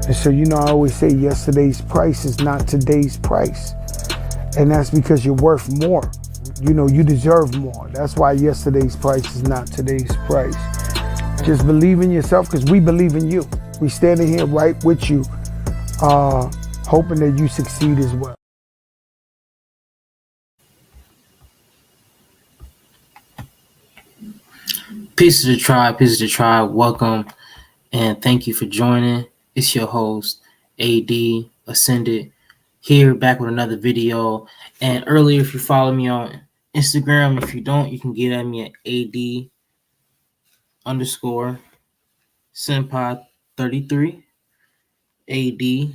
And so, I always say yesterday's price is not today's price. And that's because you're worth more. You deserve more. That's why yesterday's price is not today's price. Just believe in yourself, because we believe in you. We standing here right with you, hoping that you succeed as well. Peace to the tribe, peace to the tribe. Welcome and thank you for joining. It's your host, AD Ascended, here back with another video. And earlier, if you follow me on Instagram, if you don't, you can get at me at AD underscore Senpai 33. AD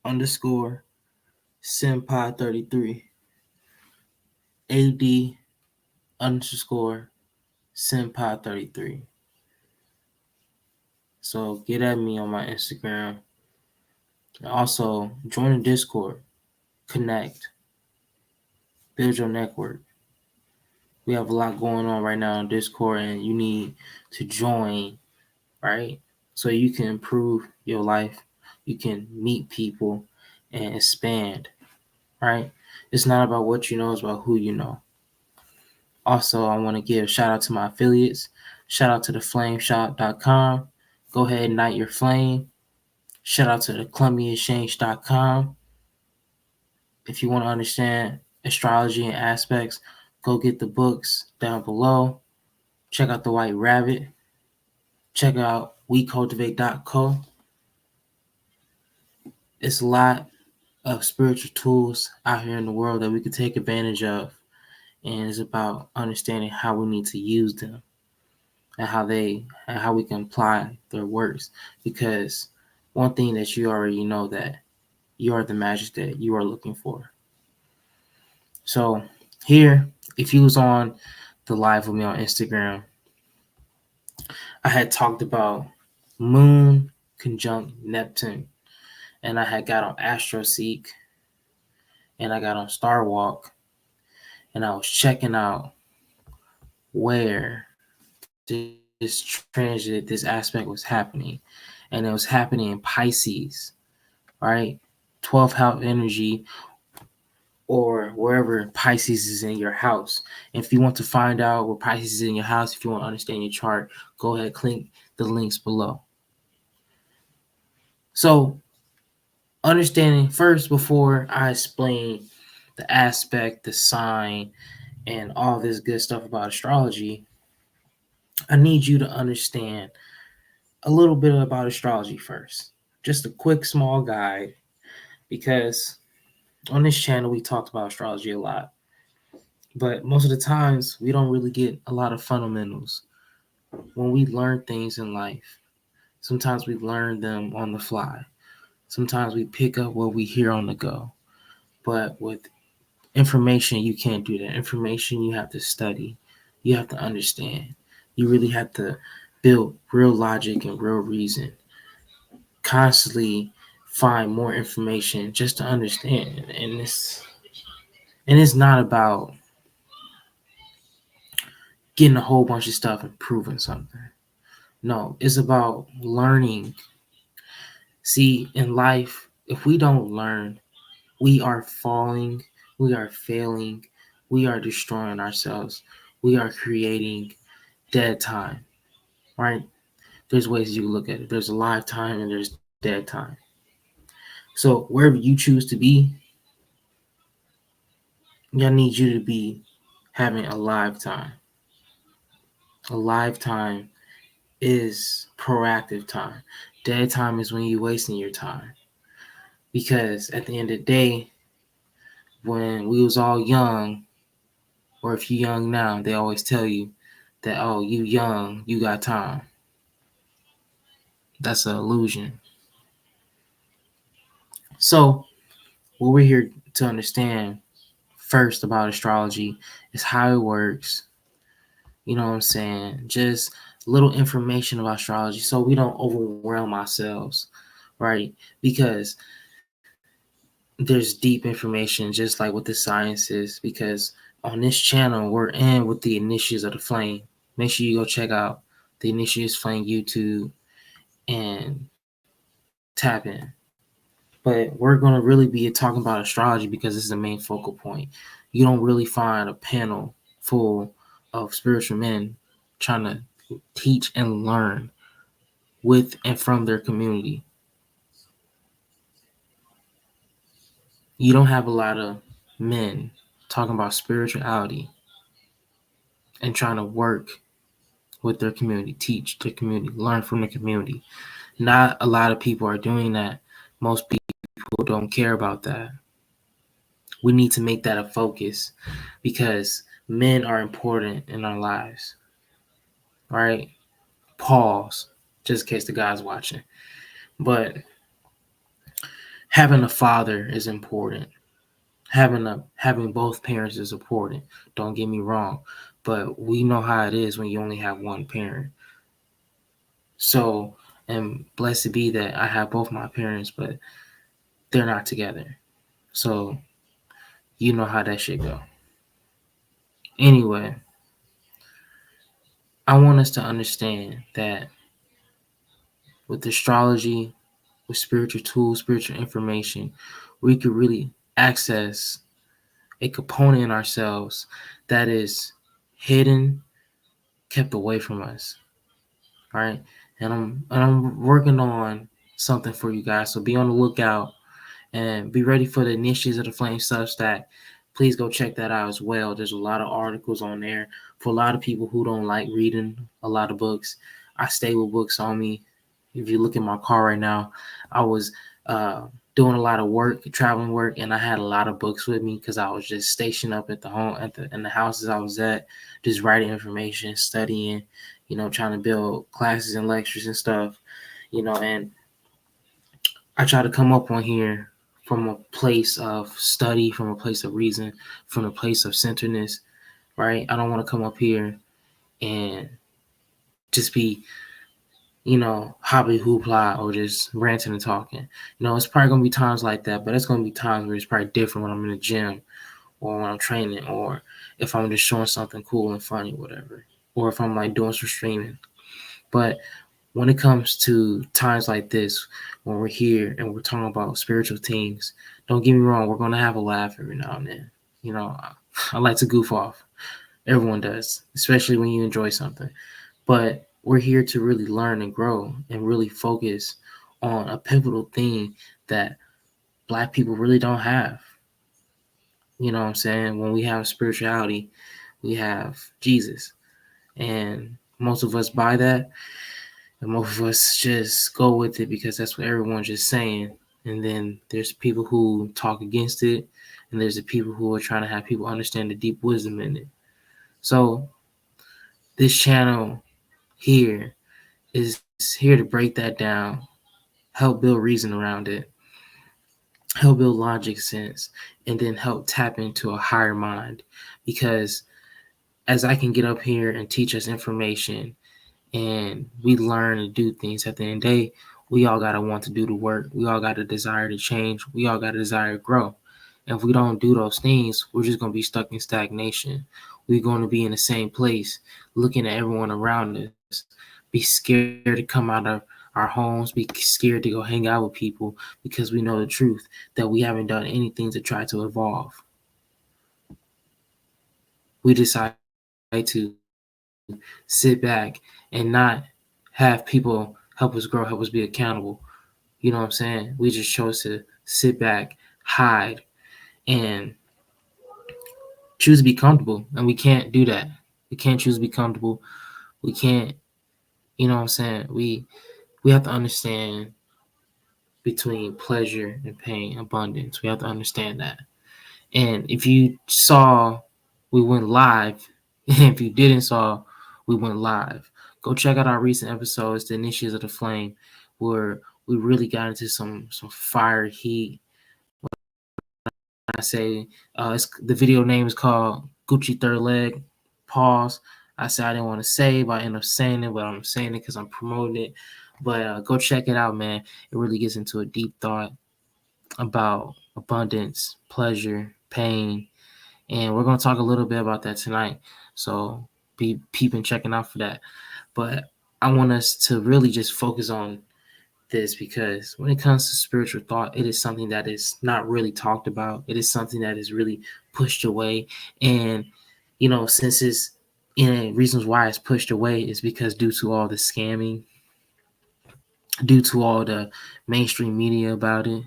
underscore Senpai 33. AD underscore Senpai 33. So get at me on my Instagram. Also, join the Discord, connect, build your network. We have a lot going on right now in Discord, and you need to join, right? So you can improve your life, you can meet people and expand, right? It's not about what you know, it's about who you know. Also, I want to give a shout out to my affiliates. Shout out to theflameshop.com. Go ahead and ignite your flame. Shout out to the ColumbiaExchange.com. If you want to understand astrology and aspects, go get the books down below. Check out the White Rabbit. Check out wecultivate.co. It's a lot of spiritual tools out here in the world that we can take advantage of. And it's about understanding how we need to use them and how we can apply their works. Because one thing that you already know, that you are the magic that you are looking for. So here, if you was on the live with me on Instagram, I had talked about Moon conjunct Neptune, and I had got on AstroSeek, and I got on Starwalk, and I was checking out where this transit, this aspect was happening, and it was happening in Pisces, right? 12th house energy, or wherever Pisces is in your house. And if you want to find out where Pisces is in your house, if you want to understand your chart, go ahead, click the links below. So, understanding first, before I explain the aspect, the sign, and all this good stuff about astrology, I need you to understand a little bit about astrology first. Just a quick, small guide, because on this channel, we talked about astrology a lot. But most of the times, we don't really get a lot of fundamentals. When we learn things in life, sometimes we learn them on the fly. Sometimes we pick up what we hear on the go. But with information, you can't do that. Information, you have to study. You have to understand. You really have to build real logic and real reason. Constantly find more information just to understand. And it's not about getting a whole bunch of stuff and proving something. No, it's about learning. See, in life, if we don't learn, we are falling, we are failing, we are destroying ourselves, we are creating dead time, right? There's ways you look at it. There's a live time and there's dead time. So wherever you choose to be, I need you to be having a live time. A live time is proactive time. Dead time is when you're wasting your time. Because at the end of the day, when we was all young, or if you're young now, they always tell you that, oh, you young, you got time. That's an illusion. So what we're here to understand first about astrology is how it works. You know what I'm saying? Just little information about astrology so we don't overwhelm ourselves, right? Because there's deep information, just like what the science is. Because on this channel, we're in with the Initiates of the Flame. Make sure you go check out the Initiates Flame YouTube and take tap in. But we're going to really be talking about astrology because this is the main focal point. You don't really find a panel full of spiritual men trying to teach and learn with and from their community. You don't have a lot of men talking about spirituality and trying to work with their community, teach the community, learn from the community. Not a lot of people are doing that. Most people don't care about that. We need to make that a focus because men are important in our lives. Right? Pause, just in case the guy's watching. But having a father is important. Having both parents is important. Don't get me wrong. But we know how it is when you only have one parent. So, and blessed be that I have both my parents, but they're not together. So, you know how that shit go. Anyway, I want us to understand that with astrology, with spiritual tools, spiritual information, we could really access a component in ourselves that is hidden, kept away from us. Right? And I'm working on something for you guys. So be on the lookout and be ready for the Niches of the Flame Substack. Please go check that out as well. There's a lot of articles on there for a lot of people who don't like reading a lot of books. I stay with books on me. If you look at my car right now, I was doing a lot of work, traveling work, and I had a lot of books with me because I was just stationed up at the home, in the houses I was at, just writing information, studying, trying to build classes and lectures and stuff, and I try to come up on here from a place of study, from a place of reason, from a place of centeredness, right? I don't want to come up here and just be, hobby hoopla or just ranting and talking. It's probably going to be times like that, but it's going to be times where it's probably different when I'm in the gym or when I'm training or if I'm just showing something cool and funny, whatever, or if I'm like doing some streaming. But when it comes to times like this, when we're here and we're talking about spiritual things, don't get me wrong, we're going to have a laugh every now and then. I like to goof off. Everyone does, especially when you enjoy something. But we're here to really learn and grow and really focus on a pivotal thing that Black people really don't have. You know what I'm saying? When we have spirituality, we have Jesus. And most of us buy that. And most of us just go with it because that's what everyone's just saying. And then there's people who talk against it. And there's the people who are trying to have people understand the deep wisdom in it. So this channel here is here to break that down, help build reason around it, help build logic sense, and then help tap into a higher mind. Because as I can get up here and teach us information and we learn to do things, at the end of the day, we all got to want to do the work. We all got a desire to change. We all got a desire to grow. And if we don't do those things, we're just going to be stuck in stagnation. We're going to be in the same place, looking at everyone around us, be scared to come out of our homes, be scared to go hang out with people because we know the truth that we haven't done anything to try to evolve. We decide to sit back and not have people help us grow, help us be accountable. You know what I'm saying? We just chose to sit back, hide, and choose to be comfortable. And we can't do that. We can't choose to be comfortable. We can't, you know what I'm saying? We have to understand between pleasure and pain, abundance. We have to understand that. And if you saw we went live, if you didn't saw we went live, go check out our recent episodes, the Initiates of the Flame, where we really got into some fire heat. I say the video name is called Gucci Third Leg. Pause. I said I didn't want to say, but I ended up saying it, but I'm saying it because I'm promoting it. But go check it out, man. It really gets into a deep thought about abundance, pleasure, pain, and we're going to talk a little bit about that tonight. So be peeping, checking out for that. But I want us to really just focus on this, because when it comes to spiritual thought, it is something that is not really talked about. It is something that is really pushed away. And, since it's reasons why it's pushed away is because due to all the scamming, due to all the mainstream media about it,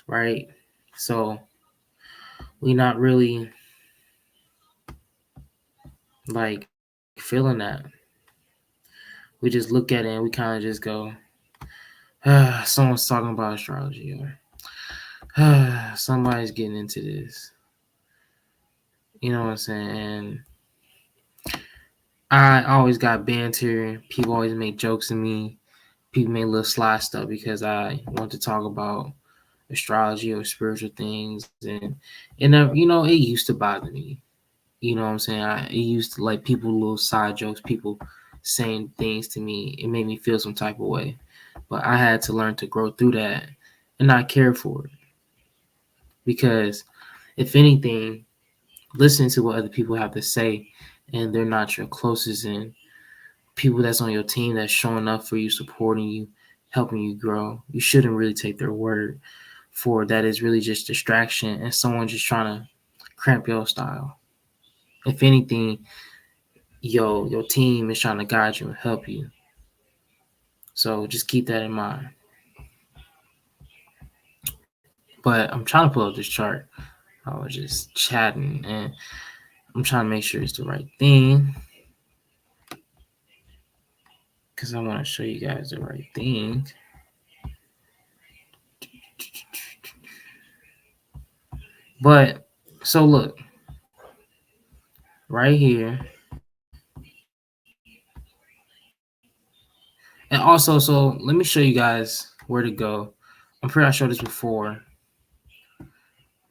right? So we not really like feeling that. We just look at it and we kind of just go, someone's talking about astrology, or somebody's getting into this. You know what I'm saying? And I always got banter. People always make jokes at me. People make little sly stuff because I want to talk about astrology or spiritual things, and it used to bother me. You know what I'm saying? It used to, like, people, little side jokes, people saying things to me. It made me feel some type of way, but I had to learn to grow through that and not care for it, because if anything, listening to what other people have to say, and they're not your closest and people that's on your team that's showing up for you, supporting you, helping you grow, you shouldn't really take their word for that. Is really just distraction and someone just trying to cramp your style. If anything, your team is trying to guide you and help you. So just keep that in mind. But I'm trying to pull up this chart. I was just chatting and I'm trying to make sure it's the right thing, because I want to show you guys the right thing. But so look, right here. And also, so let me show you guys where to go. I'm pretty sure I showed this before,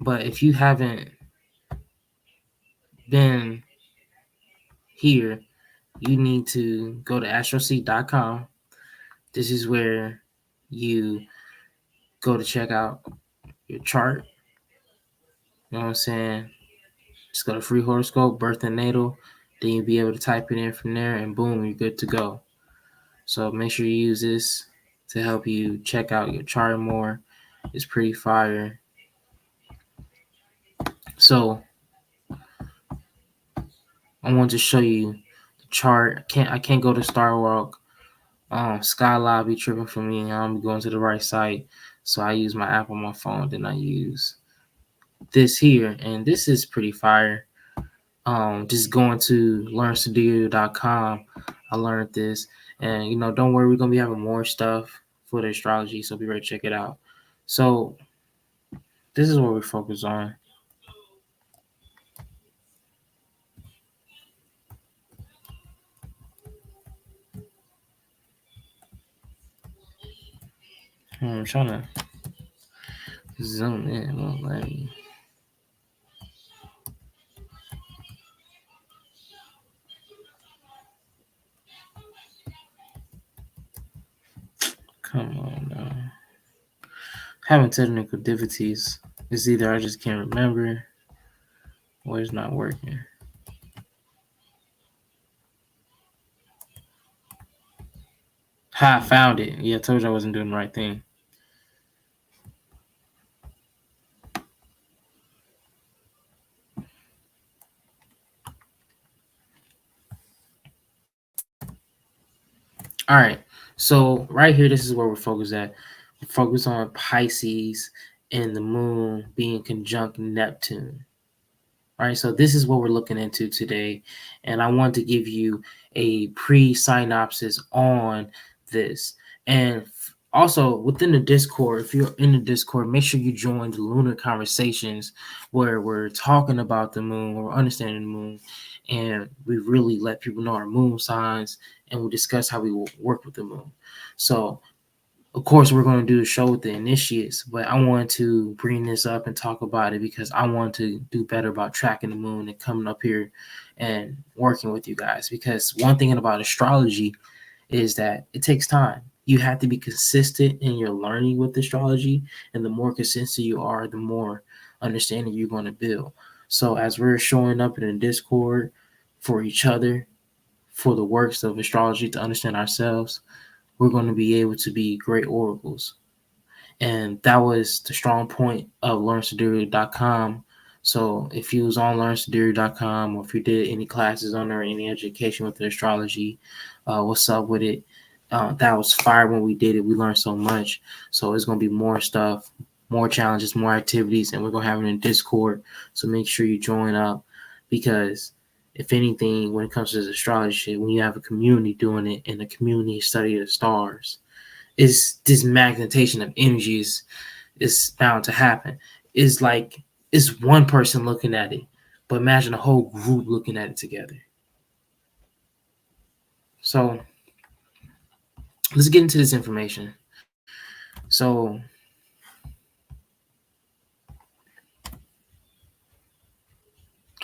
but if you haven't been here, you need to go to astroseek.com. This is where you go to check out your chart. You know what I'm saying? Just go to free horoscope, birth and natal. Then you'll be able to type it in from there, and boom, you're good to go. So make sure you use this to help you check out your chart more. It's pretty fire. So I want to show you the chart. I can't go to Star Walk. Skylab be tripping for me. I'm going to the right site. So I use my app on my phone. Then I use this here, and this is pretty fire. Just going to learnsidereal.com, I learned this, and don't worry, we're gonna be having more stuff for the astrology, so be ready to check it out. So this is what we focus on. I'm trying to zoom in, won't let me. Come on now. Having technical difficulties. It's either I just can't remember or it's not working. Ha, I found it. Yeah, I told you I wasn't doing the right thing. All right. So right here, this is where we're focused at. We're focused on Pisces and the moon being conjunct Neptune. All right. So this is what we're looking into today. And I want to give you a pre-synopsis on this. And also within the Discord, if you're in the Discord, make sure you join the Lunar Conversations, where we're talking about the moon, we're understanding the moon, and we really let people know our moon signs, and we discuss how we will work with the moon. So of course we're going to do a show with the initiates, but I want to bring this up and talk about it because I want to do better about tracking the moon and coming up here and working with you guys. Because one thing about astrology is that it takes time. You have to be consistent in your learning with astrology, and the more consistent you are, the more understanding you're going to build. So as we're showing up in the Discord for each other, for the works of astrology, to understand ourselves, we're going to be able to be great oracles. And that was the strong point of learnsidereal.com. So if you was on learnsidereal.com, or if you did any classes on there, any education with the astrology, what's up with it? That was fire when we did it. We learned so much. So it's going to be more stuff, more challenges, more activities, and we're going to have it in Discord. So make sure you join up, because if anything, when it comes to this astrology shit, when you have a community doing it and the community study the stars, is this magnetation of energies is bound to happen. It's like it's one person looking at it, but imagine a whole group looking at it together. So let's get into this information. So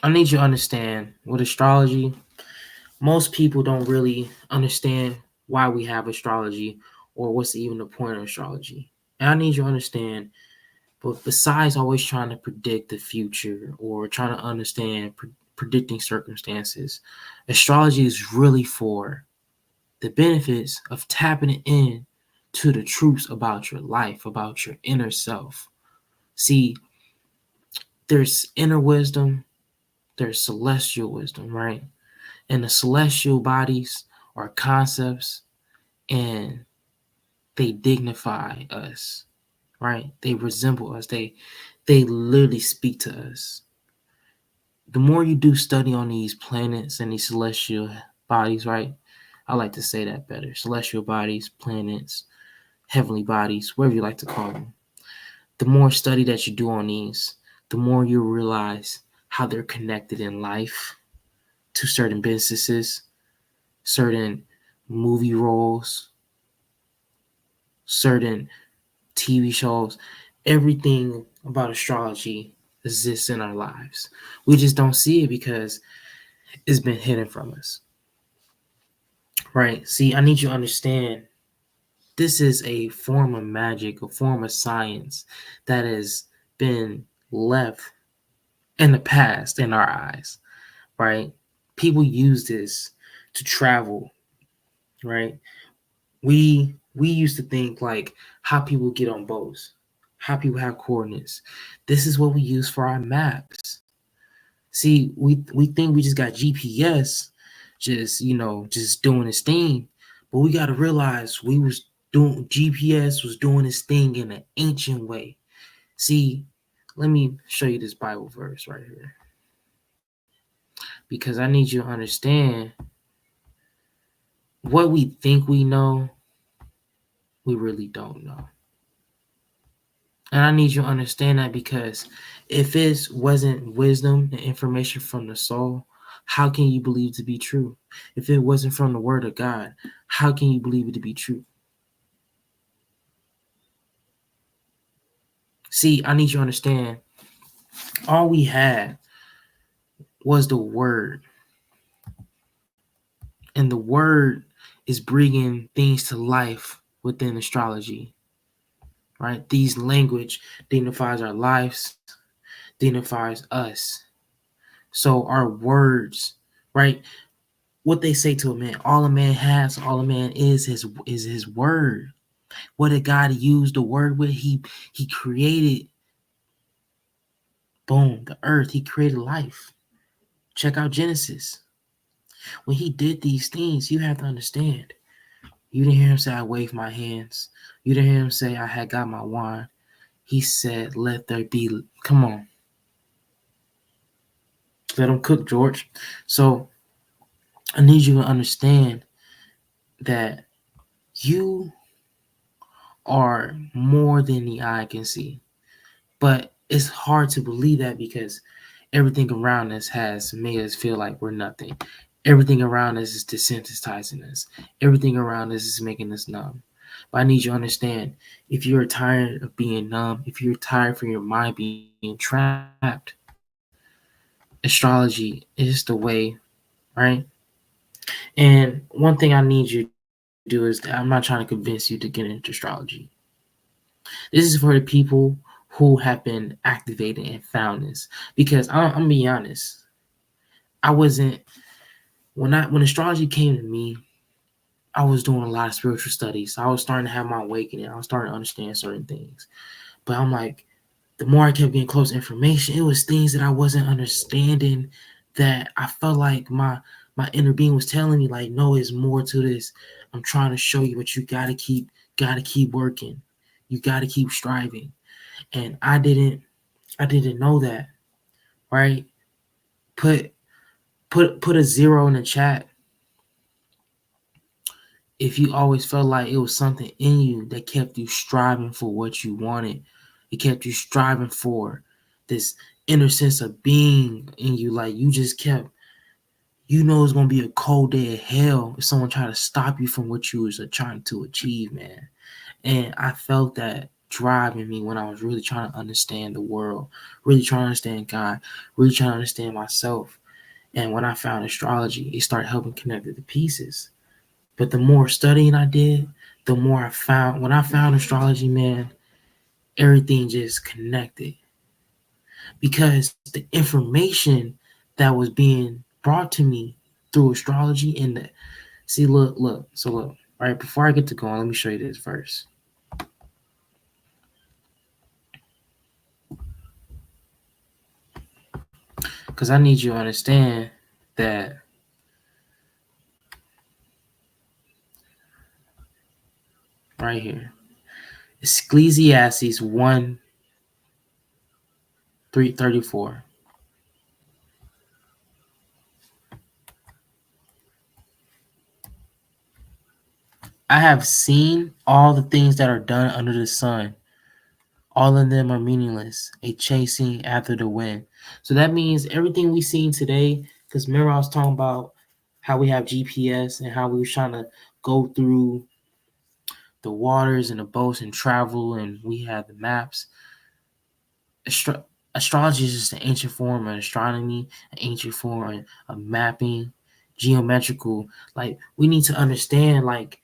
I need you to understand with astrology, most people don't really understand why we have astrology or what's even the point of astrology. And I need you to understand, but besides always trying to predict the future or trying to understand predicting circumstances, astrology is really for the benefits of tapping in to the truths about your life, about your inner self. See, there's inner wisdom, there's celestial wisdom, right? And the celestial bodies are concepts, and they dignify us, right? They resemble us. They literally speak to us. The more you do study on these planets and these celestial bodies, right? I like to say that better. Celestial bodies, planets, heavenly bodies, whatever you like to call them. The more study that you do on these, the more you realize how they're connected in life to certain businesses, certain movie roles, certain TV shows. Everything about astrology exists in our lives. We just don't see it because it's been hidden from us. Right? See, I need you to understand this is a form of magic, a form of science that has been left in the past in our eyes, right? People use this to travel, right? We used to think like how people get on boats, how people have coordinates. This is what we use for our maps. See, we think we just got GPS, just just doing its thing, but we got to realize we was doing GPS was doing its thing in an ancient way. See, let me show you this Bible verse right here, because I need you to understand what we think we know, we really don't know. And I need you to understand that, because if it wasn't wisdom and information from the soul, how can you believe to be true? If it wasn't from the word of God, how can you believe it to be true? See, I need you to understand, all we had was the word. And the word is bringing things to life within astrology, right? These language dignifies our lives, dignifies us. So our words, right? What they say to a man, all a man has, all a man is his word. What did God use the word with? He created, boom, the earth. He created life. Check out Genesis. When he did these things, you have to understand. You didn't hear him say, I waved my hands. You didn't hear him say, I had got my wine. He said, let there be. Come on. Let him cook, George. So I need you to understand that you are more than the eye can see. But it's hard to believe that, because everything around us has made us feel like we're nothing. Everything around us is desensitizing us. Everything around us is making us numb. But I need you to understand, if you're tired of being numb, if you're tired from your mind being trapped, astrology is the way, right? And one thing I need you to do is, I'm not trying to convince you to get into astrology. This is for the people who have been activated and found this. Because I'm gonna be honest, I wasn't when astrology came to me. I was doing a lot of spiritual studies. I was starting to have my awakening. I was starting to understand certain things. But I'm like, the more I kept getting close to information, it was things that I wasn't understanding, that I felt like my inner being was telling me, like, no, there's more to this. I'm trying to show you, but you gotta keep working. You gotta keep striving. And I didn't know that, right? Put put a zero in the chat if you always felt like it was something in you that kept you striving for what you wanted. It kept you striving for this inner sense of being in you. Like, you just kept, it's gonna be a cold day of hell if someone tried to stop you from what you was trying to achieve, man. And I felt that drive in me when I was really trying to understand the world, really trying to understand God, really trying to understand myself. And when I found astrology, it started helping connect the pieces. But the more studying I did, the more I found, when I found astrology, man, everything just connected, because the information that was being brought to me through astrology and the, see, look, right before I get to going, let me show you this first, because I need you to understand that right here, Ecclesiastes 1:34. I have seen all the things that are done under the sun. All of them are meaningless, a chasing after the wind. So that means everything we seen today, because remember I was talking about how we have GPS and how we were trying to go through the waters and the boats and travel, and we had the maps. Astro- Astrology is just an ancient form of astronomy, an ancient form of mapping, geometrical. Like, we need to understand, like,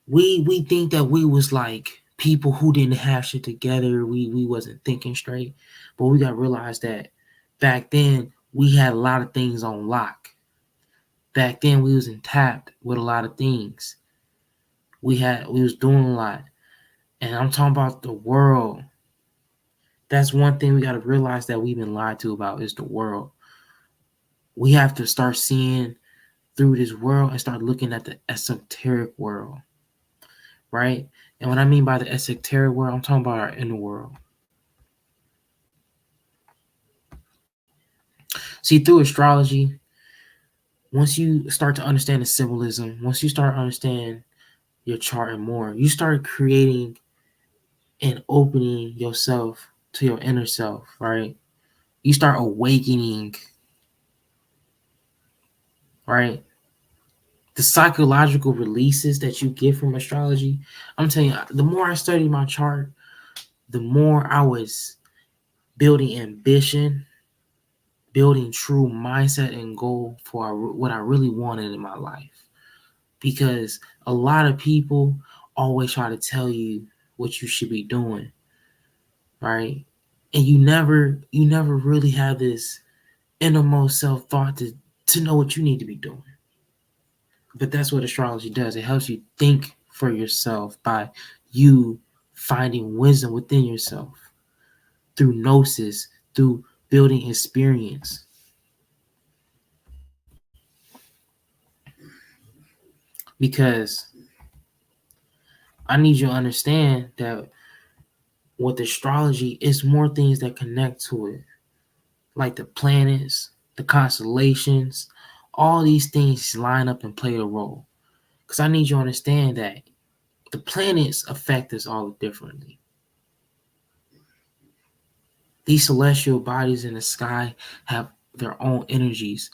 we think that we was like people who didn't have shit together. We wasn't thinking straight, but we got to realize that back then we had a lot of things on lock. Back then we was tapped with a lot of things. We was doing a lot, and I'm talking about the world. That's one thing we got to realize that we've been lied to about, is the world. We have to start seeing through this world and start looking at the esoteric world, right? And what I mean by the esoteric world, I'm talking about our inner world. See, through astrology, once you start to understand the symbolism, once you start understanding your chart and more, you start creating and opening yourself to your inner self, right? You start awakening, right? The psychological releases that you get from astrology, I'm telling you, the more I studied my chart, the more I was building ambition, building true mindset and goal for what I really wanted in my life. Because a lot of people always try to tell you what you should be doing, right? And you never really have this innermost self thought to know what you need to be doing. But that's what astrology does. It helps you think for yourself by you finding wisdom within yourself through gnosis, through building experience. Because I need you to understand that with astrology, it's more things that connect to it, like the planets, the constellations, all these things line up and play a role. Because I need you to understand that the planets affect us all differently. These celestial bodies in the sky have their own energies,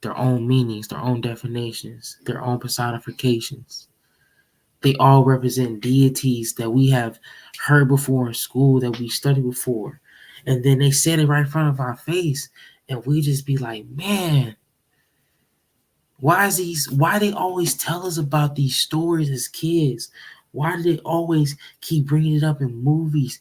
their own meanings, their own definitions, their own personifications. They all represent deities that we have heard before in school, that we studied before. And then they said it right in front of our face. And we just be like, man, why they always tell us about these stories as kids? Why do they always keep bringing it up in movies?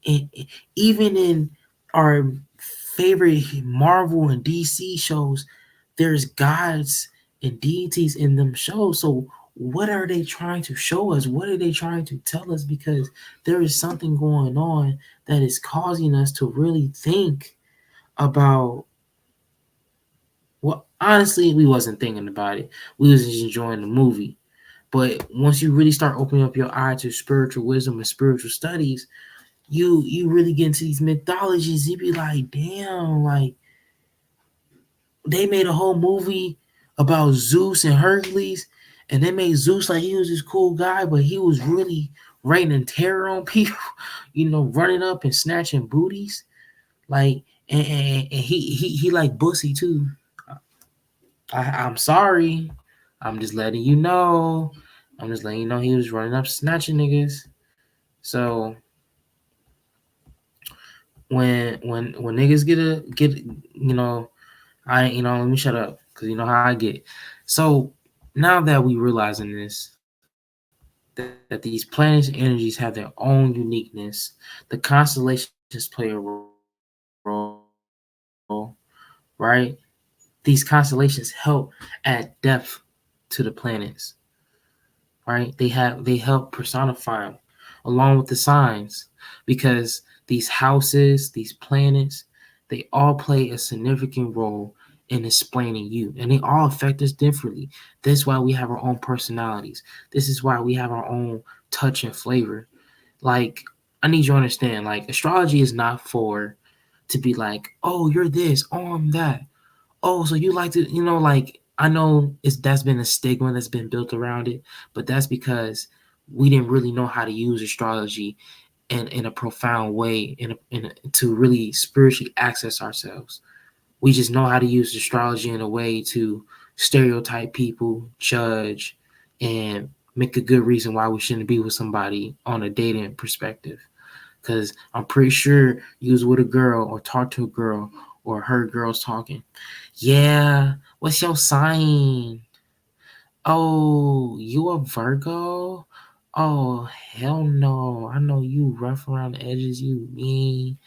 And even in our favorite Marvel and DC shows, there's gods and deities in them shows. So what are they trying to show us? What are they trying to tell us? Because there is something going on that is causing us to really think about, well, honestly, we wasn't thinking about it. We was just enjoying the movie. But once you really start opening up your eye to spiritual wisdom and spiritual studies, you really get into these mythologies. You be like, damn, like they made a whole movie about Zeus and Hercules, and they made Zeus like he was this cool guy, but he was really raining terror on people, running up and snatching booties. Like, and he like bussy too. I'm sorry. I'm just letting you know. I'm just letting you know he was running up snatching niggas. So when niggas get let me shut up because you know how I get. So now that we realizing this, that these planets and energies have their own uniqueness, the constellations play a role, right? These constellations help add depth to the planets, right? They help personify them along with the signs, because these houses, these planets, they all play a significant role in explaining you, and they all affect us differently. That's why we have our own personalities. This is why we have our own touch and flavor. Like, I need you to understand, like, astrology is not for to be like, oh, you're this, oh, I'm that. Oh, so you like to, like, I know that's been a stigma that's been built around it, but that's because we didn't really know how to use astrology in a profound way, to really spiritually access ourselves. We just know how to use astrology in a way to stereotype people, judge, and make a good reason why we shouldn't be with somebody on a dating perspective. Because I'm pretty sure you was with a girl or talked to a girl or heard girls talking. Yeah, what's your sign? Oh, you a Virgo? Oh, hell no. I know you rough around the edges, you mean.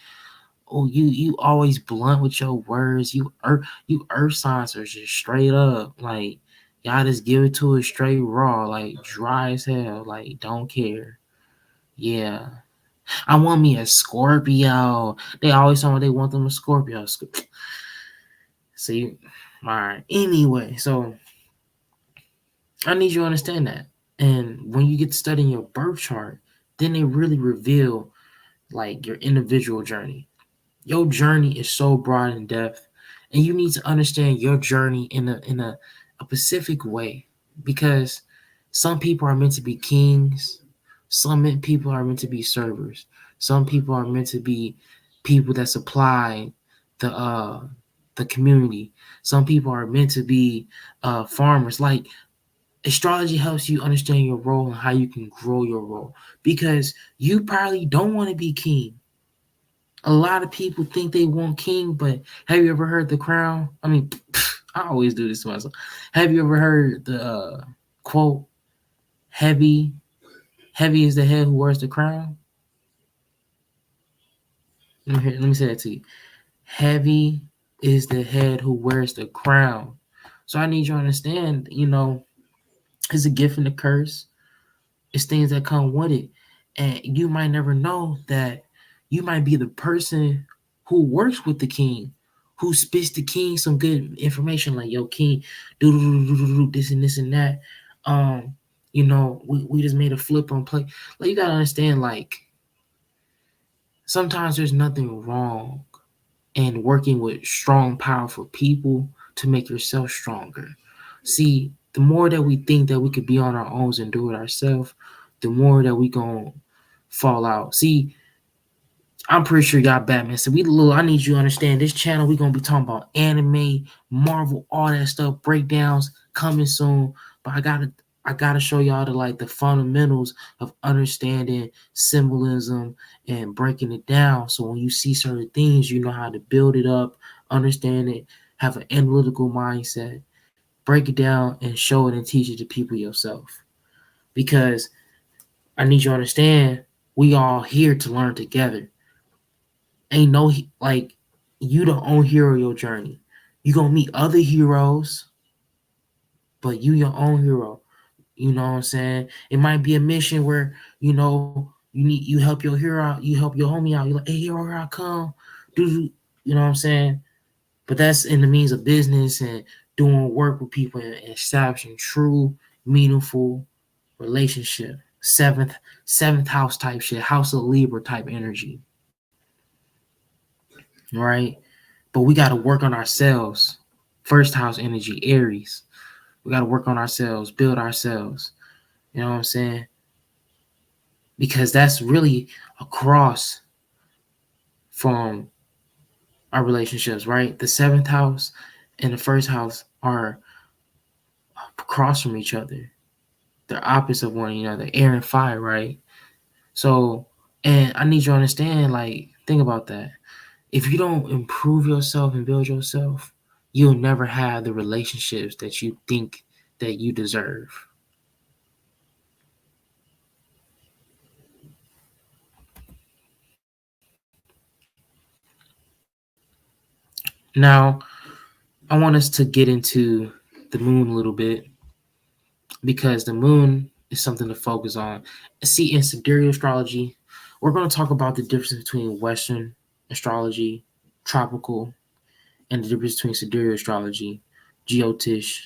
Oh, you always blunt with your words. You earth signs are just straight up. Like, y'all just give it to us straight raw, like dry as hell, like don't care. Yeah. I want me a Scorpio. They always tell me they want them a Scorpio. See, all right. Anyway, so I need you to understand that. And when you get to studying your birth chart, then they really reveal like your individual journey. Your journey is so broad in depth, and you need to understand your journey in a specific way, because some people are meant to be kings, some people are meant to be servers, some people are meant to be people that supply the uh the community, some people are meant to be farmers. Like, astrology helps you understand your role and how you can grow your role, because you probably don't want to be king. A lot of people think they want king, but have you ever heard the crown? I mean, I always do this to myself. Have you ever heard the quote, heavy, heavy is the head who wears the crown? Let me say that to you. Heavy is the head who wears the crown. So I need you to understand, it's a gift and a curse. It's things that come with it. And you might never know that you might be the person who works with the king, who spits the king some good information like, yo, king, do this and this and that. We just made a flip on play. Like, you gotta understand, like, sometimes there's nothing wrong in working with strong, powerful people to make yourself stronger. See, the more that we think that we could be on our own and do it ourselves, the more that we gonna fall out. See, I'm pretty sure y'all Batman. So I need you to understand this channel. We gonna be talking about anime, Marvel, all that stuff, breakdowns coming soon. But I gotta show y'all the fundamentals of understanding symbolism and breaking it down. So when you see certain things, you know how to build it up, understand it, have an analytical mindset, break it down, and show it and teach it to people yourself. Because I need you to understand, we all here to learn together. Ain't no like, you the own hero of your journey. You gonna meet other heroes, but you your own hero. You know what I'm saying? It might be a mission where, you help your hero out, you help your homie out. You're like, hey hero, here I come. Do you know what I'm saying? But that's in the means of business and doing work with people and establishing true, meaningful relationship. Seventh house type shit, house of Libra type energy. Right? But we gotta work on ourselves. First house energy, Aries. We gotta work on ourselves, build ourselves. You know what I'm saying? Because that's really across from our relationships, right? The seventh house and the first house are across from each other. They're opposite of one another, air and fire, right? So, and I need you to understand, like, think about that. If you don't improve yourself and build yourself, you'll never have the relationships that you think that you deserve. Now, I want us to get into the moon a little bit because the moon is something to focus on. See, in sidereal astrology, we're going to talk about the difference between Western astrology, tropical, and the difference between sidereal astrology, geotish.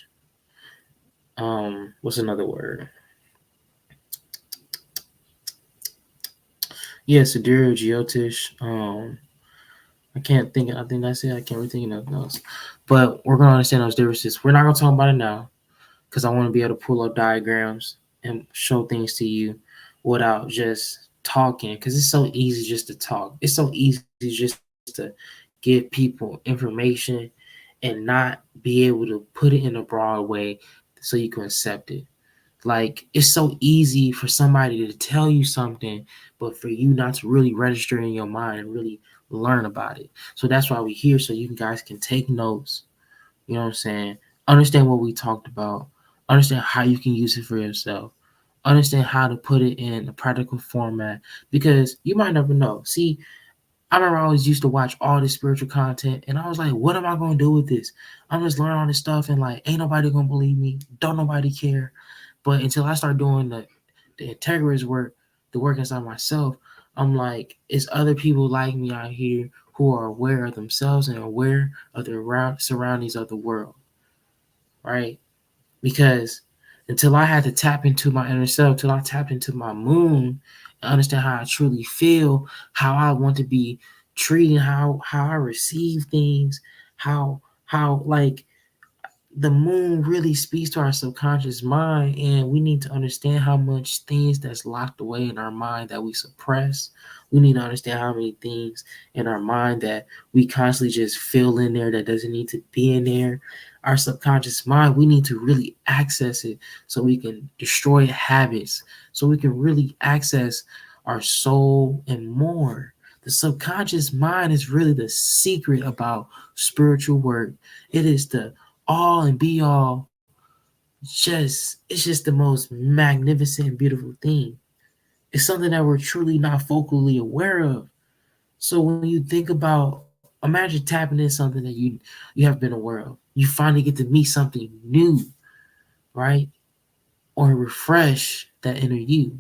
What's another word? Yeah, sidereal, geotish. I can't think. I think that's it. I can't really think of nothing else. But we're gonna understand those differences. We're not gonna talk about it now because I want to be able to pull up diagrams and show things to you without just talking. Because it's so easy just to talk. It's so easy just to give people information and not be able to put it in a broad way so you can accept it. Like, it's so easy for somebody to tell you something, but for you not to really register in your mind and really learn about it. So that's why we're here, so you guys can take notes. You know what I'm saying? Understand what we talked about. Understand how you can use it for yourself. Understand how to put it in a practical format because you might never know. See, I remember I always used to watch all this spiritual content and I was like, what am I going to do with this? I'm just learning all this stuff and like, ain't nobody going to believe me. Don't nobody care. But until I start doing the integrous work, the work inside myself, I'm like, it's other people like me out here who are aware of themselves and aware of the surroundings of the world, right? Because until I had to tap into my inner self, till I tap into my moon and understand how I truly feel, how I want to be treated, how I receive things, how like the moon really speaks to our subconscious mind, and we need to understand how much things that's locked away in our mind that we suppress. We need to understand how many things in our mind that we constantly just fill in there that doesn't need to be in there. Our subconscious mind, we need to really access it so we can destroy habits, so we can really access our soul and more. The subconscious mind is really the secret about spiritual work. It is the all and be all. It's just the most magnificent and beautiful thing. It's something that we're truly not focally aware of. So when you think about, imagine tapping in something that you have been aware of. You finally get to meet something new, right? Or refresh that inner you.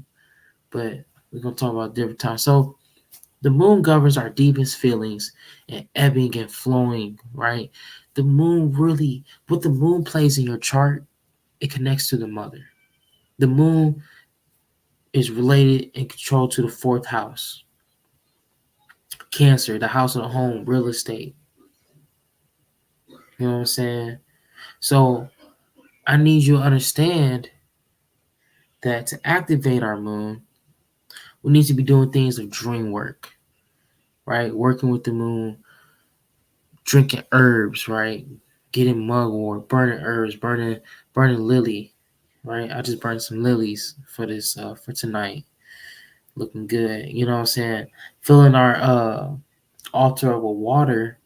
But we're gonna talk about different times. So the moon governs our deepest feelings and ebbing and flowing, right? The moon really, what the moon plays in your chart, it connects to the mother. The moon is related and controlled to the fourth house, Cancer, the house of the home, real estate. You know what I'm saying? So I need you to understand that to activate our moon, we need to be doing things of dream work, right? Working with the moon, drinking herbs, right? Getting mugwort, burning herbs, burning lily, right? I just burned some lilies for this for tonight. Looking good. You know what I'm saying? Filling our altar with water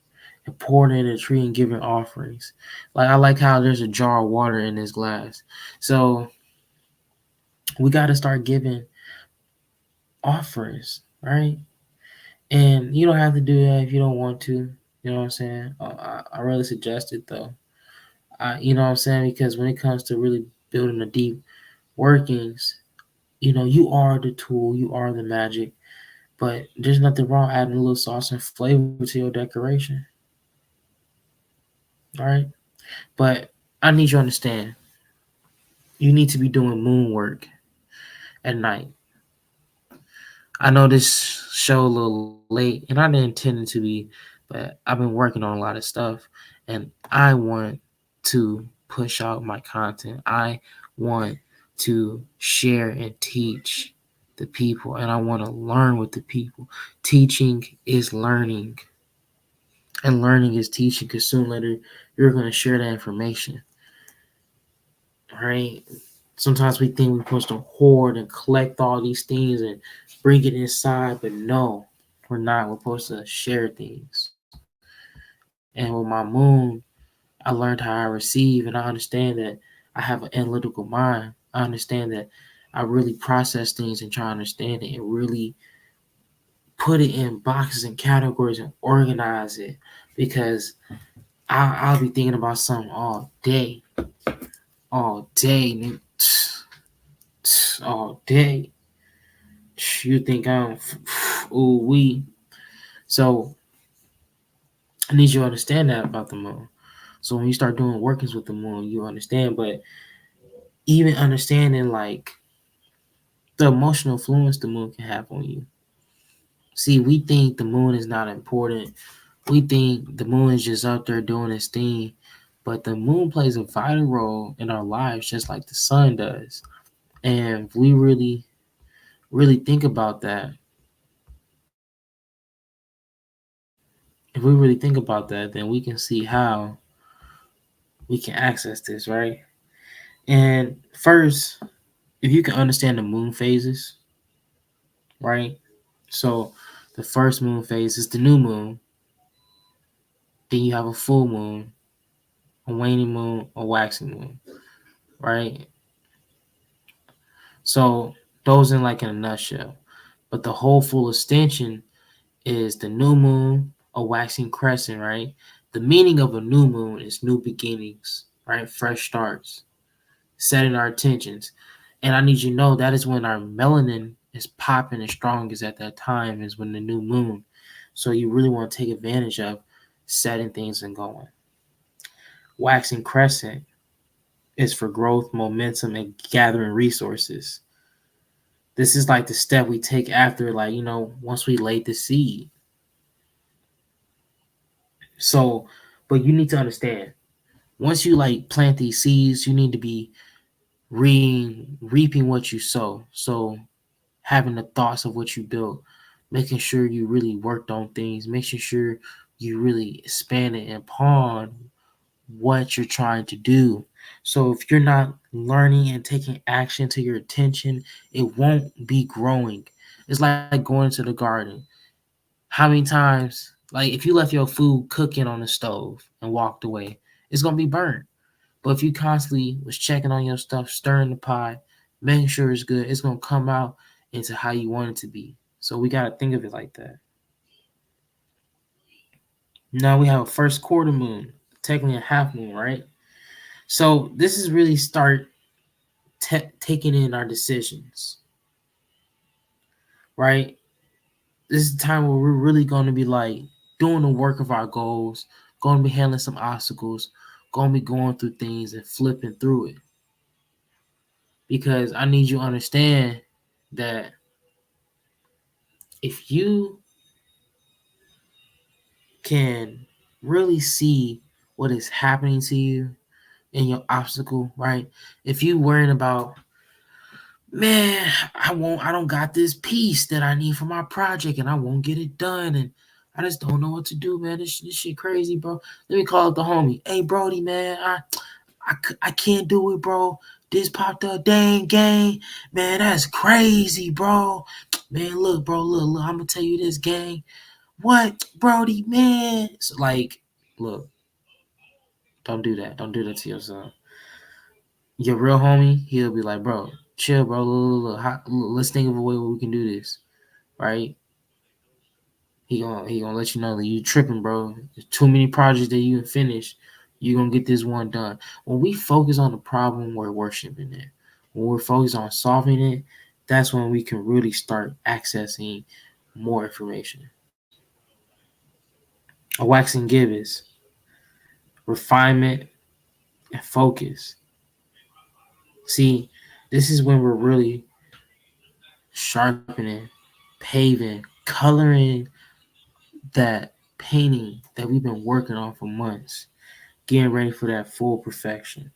and pouring it in a tree and giving offerings. Like, I like how there's a jar of water in this glass. So we got to start giving offerings, right? And you don't have to do that if you don't want to. You know what I'm saying? I really suggest it though. You know what I'm saying? Because when it comes to really building a deep workings, you are the tool, you are the magic, but there's nothing wrong adding a little sauce and flavor to your decoration. All right. But I need you to understand you need to be doing moon work at night. I know this show a little late, and I didn't intend it to be, but I've been working on a lot of stuff, and I want to push out my content. I want to share and teach the people, and I want to learn with the people. Teaching is learning, and learning is teaching, because sooner or later you're going to share that information, right? Sometimes we think we're supposed to hoard and collect all these things and bring it inside, but no, we're not. We're supposed to share things. And with my moon, I learned how I receive, and I understand that I have an analytical mind. I understand that I really process things and try to understand it and really put it in boxes and categories and organize it, because I'll be thinking about something all day, all day. You think I'm ooh we. So I need you to understand that about the moon. So when you start doing workings with the moon, you understand. But even understanding like the emotional influence the moon can have on you. See, we think the moon is not important. We think the moon is just out there doing its thing. But the moon plays a vital role in our lives just like the sun does. And if we really think about that, if we really think about that, then we can see how we can access this, right? And first, if you can understand the moon phases, right? So the first moon phase is the new moon. Then you have a full moon, a waning moon, a waxing moon, right? So those in like in a nutshell. But the whole full extension is the new moon, a waxing crescent, right? The meaning of a new moon is new beginnings, right? Fresh starts, setting our intentions. And I need you to know that is when our melanin is popping and strongest at that time, is when the new moon. So you really want to take advantage of setting things and going. Waxing crescent is for growth, momentum, and gathering resources. This is like the step we take after, like, once we laid the seed. So, but you need to understand, once you like plant these seeds, you need to be reaping what you sow. So having the thoughts of what you built, making sure you really worked on things, making sure you really expanded and pawned what you're trying to do. So if you're not learning and taking action to your attention, it won't be growing. It's like going to the garden. How many times, like if you left your food cooking on the stove and walked away, it's gonna be burnt. But if you constantly was checking on your stuff, stirring the pot, making sure it's good, it's gonna come out into how you want it to be. So we gotta think of it like that. Now we have a first quarter moon, technically a half moon, right? So this is really start taking in our decisions, right? This is the time where we're really going to be like doing the work of our goals, going to be handling some obstacles, going to be going through things and flipping through it. Because I need you to understand that if you can really see what is happening to you in your obstacle, right? If you worrying about, man, I don't got this piece that I need for my project and I won't get it done, and I just don't know what to do, man. This shit crazy, bro. Let me call up the homie. Hey, Brody, man, I can't do it, bro. This popped up, dang gang, man, that's crazy, bro. Man, look, bro, look, I'm gonna tell you this, gang. What, Brody, man? So, like, look, don't do that. Don't do that to yourself. Your real homie, he'll be like, bro, chill, bro. Let's think of a way where we can do this, right? He gonna let you know that you tripping, bro. There's too many projects that you can finish. You gonna get this one done. When we focus on the problem, we're worshiping it. when we're focused on solving it, that's when we can really start accessing more information. A waxing gibbous, refinement, and focus. See, this is when we're really sharpening, paving, coloring that painting that we've been working on for months, getting ready for that full perfection.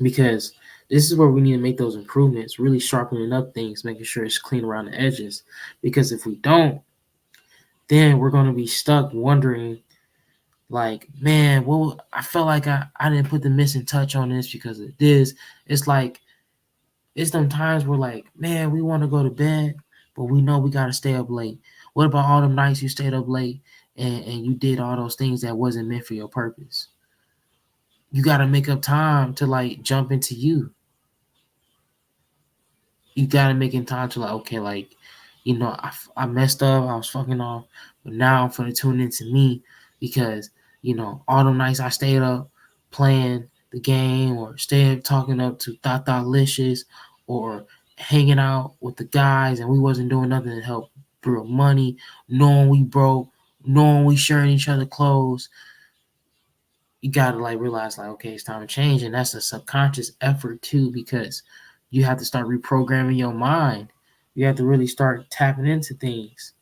Because this is where we need to make those improvements, really sharpening up things, making sure it's clean around the edges. Because if we don't, then we're going to be stuck wondering, like, man, well, I felt like I didn't put the missing touch on this because of this. It's like, it's them times where, like, man, we want to go to bed, but we know we got to stay up late. What about all them nights you stayed up late and you did all those things that wasn't meant for your purpose? You got to make up time to, like, jump into you. You gotta make it time to, like, okay, like, I messed up, I was fucking off, but now I'm gonna tune into me because, all the nights I stayed up playing the game or staying up talking up to Thought Licious or hanging out with the guys and we wasn't doing nothing to help build money, knowing we broke, knowing we sharing each other clothes. You gotta, like, realize, like, okay, it's time to change, and that's a subconscious effort too, because you have to start reprogramming your mind. You have to really start tapping into things.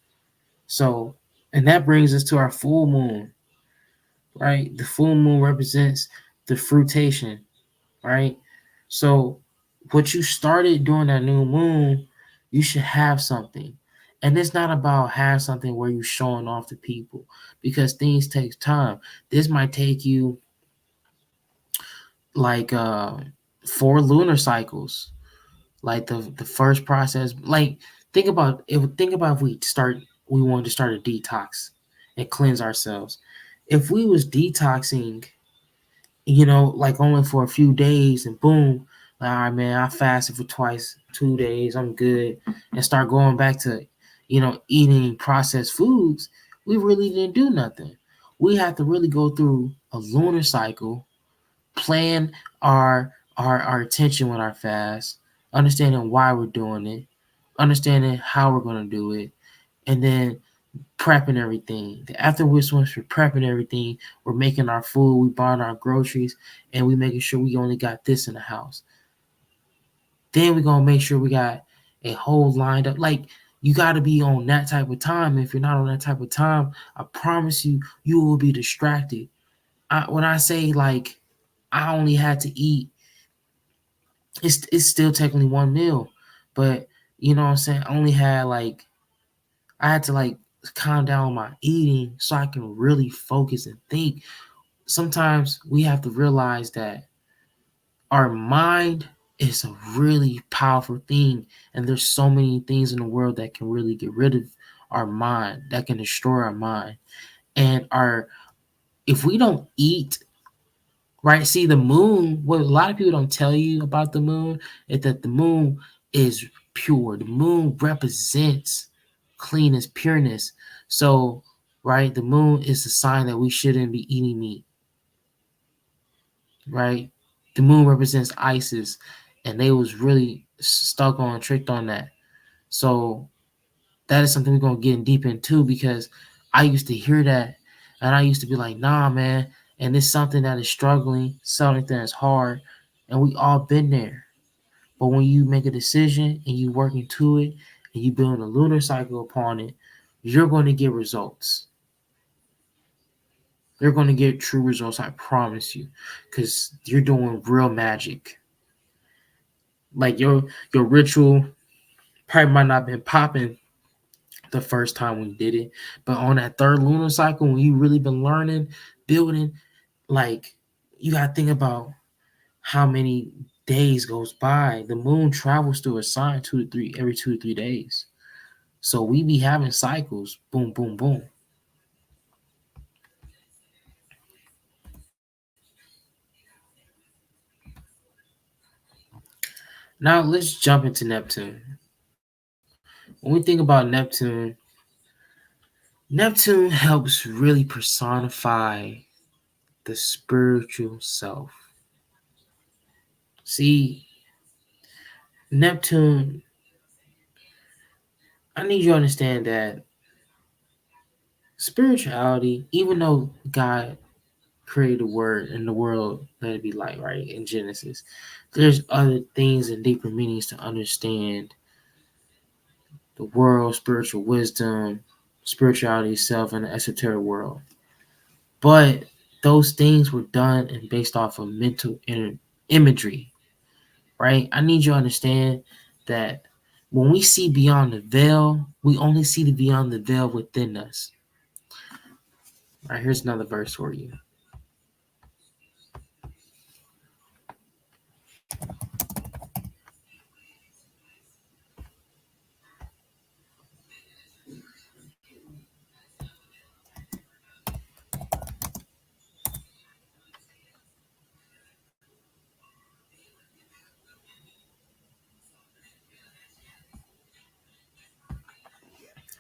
So, and that brings us to our full moon, right? The full moon represents the fruitation, right? So, what you started during that new moon, you should have something. And it's not about have something where you're showing off to people, because things take time. This might take you like 4 lunar cycles, like the first process. Like, think about if we wanted to start a detox and cleanse ourselves. If we was detoxing, like only for a few days, and boom, like, all right, man, I fasted for twice 2 days, I'm good, and start going back to eating processed foods, we really didn't do nothing. We have to really go through a lunar cycle, plan our attention with our fast, understanding why we're doing it, understanding how we're going to do it, and then prepping everything. After once we're prepping everything, we're making our food, we buying our groceries, and we making sure we only got this in the house. Then we're gonna make sure we got a whole lined up. Like, you got to be on that type of time. If you're not on that type of time, I promise you, you will be distracted. When I say, like, I only had to eat, it's still technically one meal, but you know what I'm saying, I only had, like, I had to, like, calm down my eating so I can really focus and think. Sometimes we have to realize that our mind is a really powerful thing, and there's so many things in the world that can really get rid of our mind, that can destroy our mind. And if we don't eat right, see, the moon, what a lot of people don't tell you about the moon is that the moon is pure. The moon represents cleanness, pureness. So, right, the moon is a sign that we shouldn't be eating meat, right? The moon represents Isis, and they was really stuck on, tricked on that. So that is something we're gonna get in deep into, because I used to hear that and I used to be like, nah, man. And it's something that is struggling, something that is hard, and we all been there. But when you make a decision and you work into it and you build a lunar cycle upon it, you're going to get results. You're going to get true results, I promise you, because you're doing real magic. Like, your ritual probably might not have been popping the first time we did it, but on that third lunar cycle, when you really been learning, building, like, you gotta think about how many days goes by. The moon travels through a sign every 2 to 3 days. So we be having cycles, boom, boom, boom. Now let's jump into Neptune. When we think about Neptune helps really personify the spiritual self. See, Neptune, I need you to understand that spirituality, even though God created the word and the world, let it be light, right? In Genesis, there's other things and deeper meanings to understand the world, spiritual wisdom, spirituality itself, and the esoteric world. But those things were done and based off of mental imagery, right? I need you to understand that when we see beyond the veil, we only see the beyond the veil within us. All right, here's another verse for you.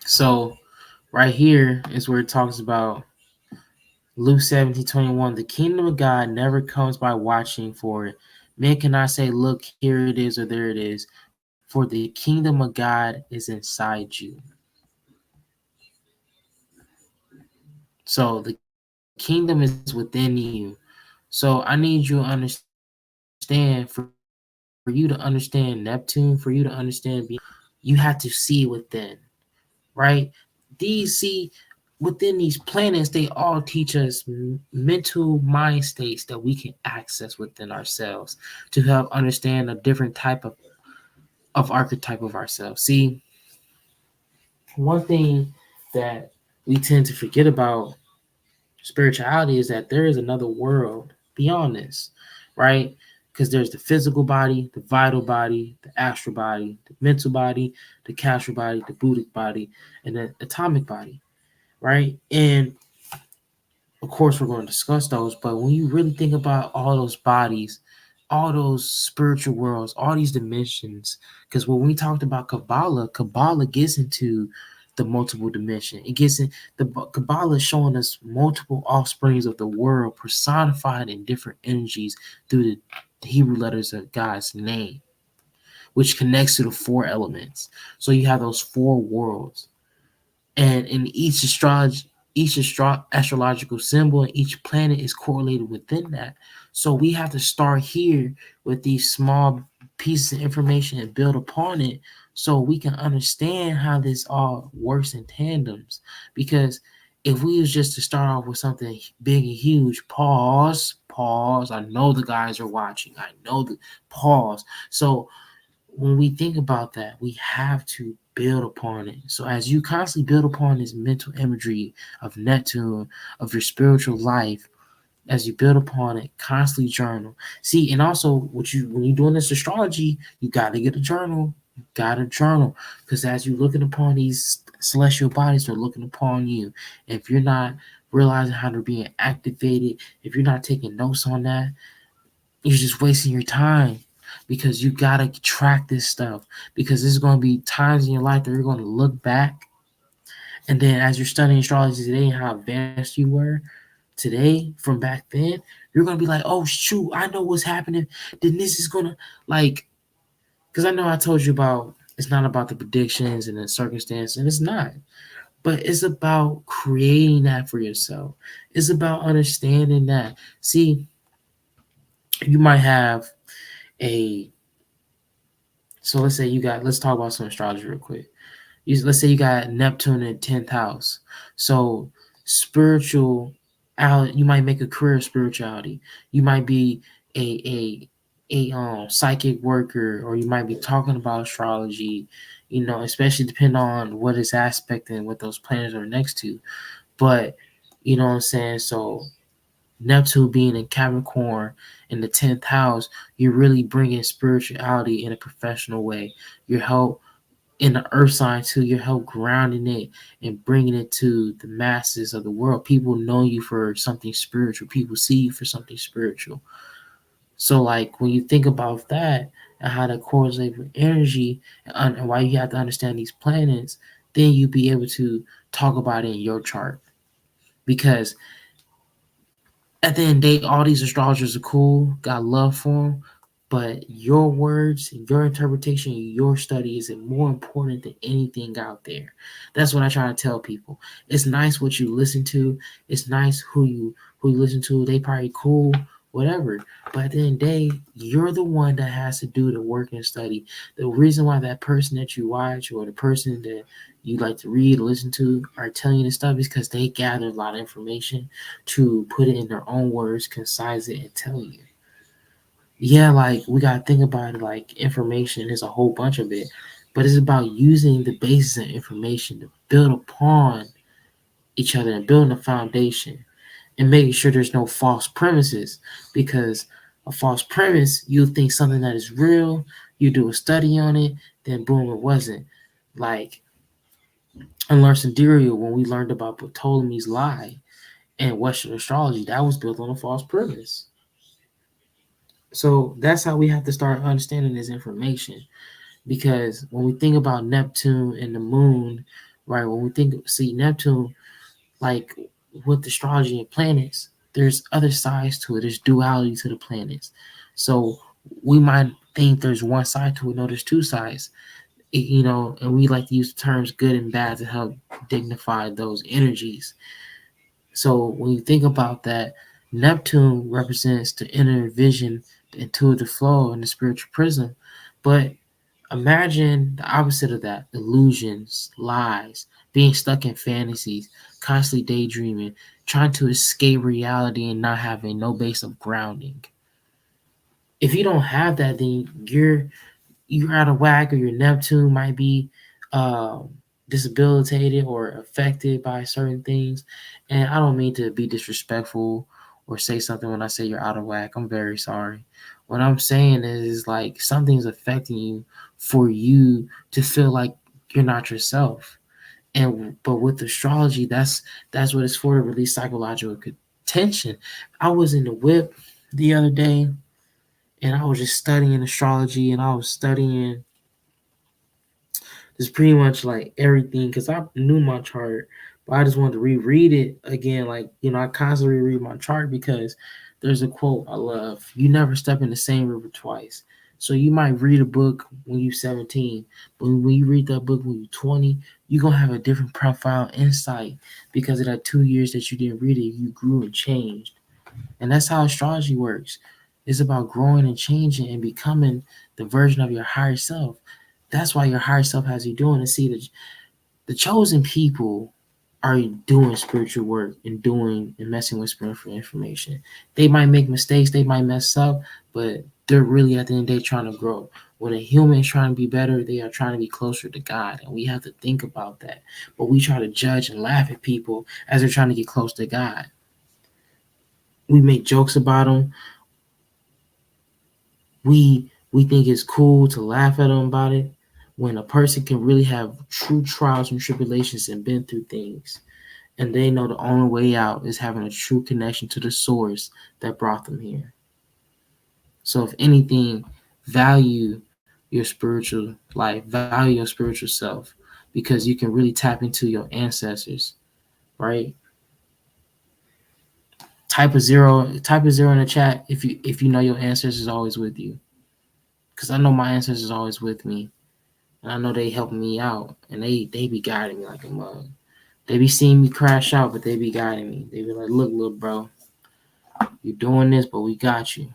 So right here is where it talks about Luke 17:21. The kingdom of God never comes by watching for it. Men cannot say, look, here it is or there it is, for the kingdom of God is inside you. So the kingdom is within you. So I need you to understand, for you to understand Neptune, for you to understand beyond, you have to see within, right? Within these planets, they all teach us mental mind states that we can access within ourselves to help understand a different type of archetype of ourselves. See, one thing that we tend to forget about spirituality is that there is another world beyond this, right? Because there's the physical body, the vital body, the astral body, the mental body, the causal body, the Buddhic body, and the atomic body, right? And of course, we're going to discuss those, but when you really think about all those bodies, all those spiritual worlds, all these dimensions, because when we talked about Kabbalah, Kabbalah gets into the multiple dimension. It gets in the Kabbalah is showing us multiple offsprings of the world personified in different energies through the Hebrew letters of God's name, which connects to the four elements. So you have those four worlds, and in each astrological symbol and each planet is correlated within that. So we have to start here with these small pieces of information and build upon it so we can understand how this all works in tandems. Because if we was just to start off with something big and huge, pause. I know the guys are watching. I know the pause. So when we think about that, we have to build upon it. So as you constantly build upon this mental imagery of Neptune, of your spiritual life, as you build upon it, constantly journal. See, and also what you when you're doing this astrology, you gotta get a journal. You gotta journal. Because as you're looking upon these celestial bodies, they're looking upon you. If you're not realizing how they're being activated, if you're not taking notes on that, you're just wasting your time, because you gotta track this stuff, because there's gonna be times in your life that you're gonna look back, and then as you're studying astrology today and how advanced you were today from back then, you're gonna be like, oh shoot, I know what's happening. Then this is gonna, like, because I know I told you about it's not about the predictions and the circumstance, and it's not, but it's about creating that for yourself. It's about understanding that. See, you might have a so let's say you got, let's talk about some astrology real quick. Let's say you got Neptune in 10th house. So spiritual, you might make a career of spirituality. You might be a psychic worker, or you might be talking about astrology, especially depending on what is aspect and what those planets are next to. But you know what I'm saying? So Neptune being in Capricorn in the 10th house, you're really bringing spirituality in a professional way. Your help in the earth sign too, your help grounding it and bringing it to the masses of the world. People know you for something spiritual. People see you for something spiritual. So like when you think about that and how that correlates with energy, and why you have to understand these planets, then you be able to talk about it in your chart. Because at the end of the day, all these astrologers are cool, got love for them, But your words, your interpretation, your study is more important than anything out there. That's what I try to tell people. It's nice what you listen to. It's nice who you listen to. They probably cool, whatever. But at the end of the day, you're the one that has to do the work and study. The reason why that person that you watch or the person that you like to read, listen to, are telling you this stuff is because they gather a lot of information to put it in their own words, concise it, and tell you. Yeah, like we gotta think about it like information. There's a whole bunch of it, but it's about using the basis of information to build upon each other and building a foundation and making sure there's no false premises. Because a false premise, you think something that is real, you do a study on it, then boom, it wasn't. Like in Learn Sidereal, when we learned about Ptolemy's lie and Western astrology, that was built on a false premise. So that's how we have to start understanding this information. Because when we think about Neptune and the moon, right? When we see Neptune, like with astrology and planets, there's other sides to it. There's duality to the planets. So we might think there's one side to it. No, there's two sides. And we like to use the terms good and bad to help dignify those energies. So when you think about that, Neptune represents the inner vision, the intuitive flow, and the spiritual prism. But imagine the opposite of that: illusions, lies, being stuck in fantasies, constantly daydreaming, trying to escape reality and not having no base of grounding. If you don't have that, then you're out of whack, or your Neptune might be disabilitated or affected by certain things. And I don't mean to be disrespectful or say something when I say you're out of whack. I'm very sorry. What I'm saying is like something's affecting you for you to feel like you're not yourself. And but with astrology, that's what it's for, to release psychological tension. I was in the whip the other day and I was just studying astrology and I was studying just pretty much like everything because I knew my chart, but I just wanted to reread it again. Like, I constantly read my chart because there's a quote I love: "You never step in the same river twice." So you might read a book when you're 17, but when you read that book when you're 20, you're gonna have a different profile insight because of that 2 years that you didn't read it, you grew and changed. And that's how astrology works. It's about growing and changing and becoming the version of your higher self. That's why your higher self has you doing. And see, the chosen people are doing spiritual work and doing and messing with spiritual information. They might make mistakes, they might mess up, but they're really at the end of the day trying to grow. When a human is trying to be better, they are trying to be closer to God. And we have to think about that. But we try to judge and laugh at people as they're trying to get close to God. We make jokes about them. We think it's cool to laugh at them about it, when a person can really have true trials and tribulations and been through things, and they know the only way out is having a true connection to the source that brought them here. So if anything, value your spiritual life, value your spiritual self, because you can really tap into your ancestors, right? Type a zero in the chat if you know your ancestors is always with you, because I know my ancestors is always with me, and I know they helping me out, and they be guiding me like a mug. They be seeing me crash out, but they be guiding me. They be like, "Look, little bro, you're doing this, but we got you."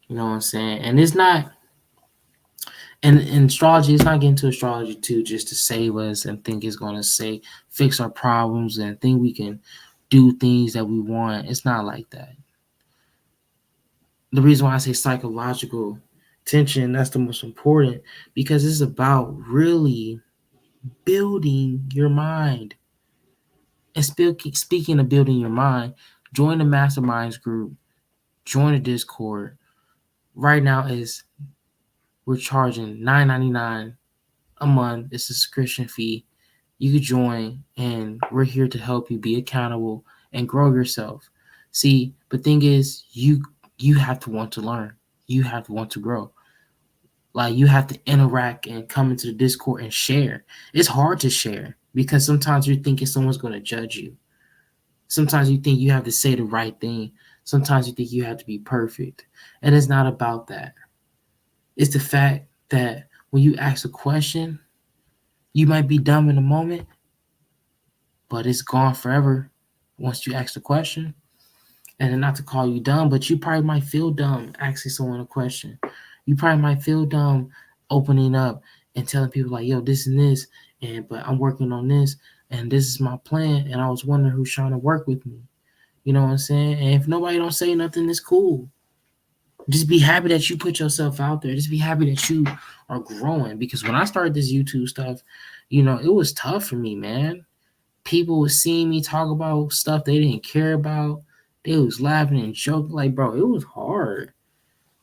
You know what I'm saying? And it's not, and in astrology, it's not getting to astrology too just to save us and think it's gonna say fix our problems and think we can do things that we want. It's not like that. The reason why I say psychological tension, that's the most important, because it's about really building your mind. And speaking of building your mind, join the masterminds group, join the Discord. Right now is we're charging $9.99 a month. It's a subscription fee. You could join, and we're here to help you be accountable and grow yourself. See, the thing is, you have to want to learn. You have to want to grow. Like, you have to interact and come into the Discord and share. It's hard to share because sometimes you're thinking someone's going to judge you. Sometimes you think you have to say the right thing. Sometimes you think you have to be perfect. And it's not about that. It's the fact that when you ask a question, you might be dumb in the moment, but it's gone forever once you ask the question. And then not to call you dumb, but you probably might feel dumb asking someone a question. You probably might feel dumb opening up and telling people like, yo, this and this, and but I'm working on this, and this is my plan, and I was wondering who's trying to work with me. You know what I'm saying? And if nobody don't say nothing, it's cool. Just be happy that you put yourself out there. Just be happy that you are growing. Because when I started this YouTube stuff, it was tough for me, man. People was seeing me talk about stuff they didn't care about. They was laughing and joking. Like, bro, it was hard.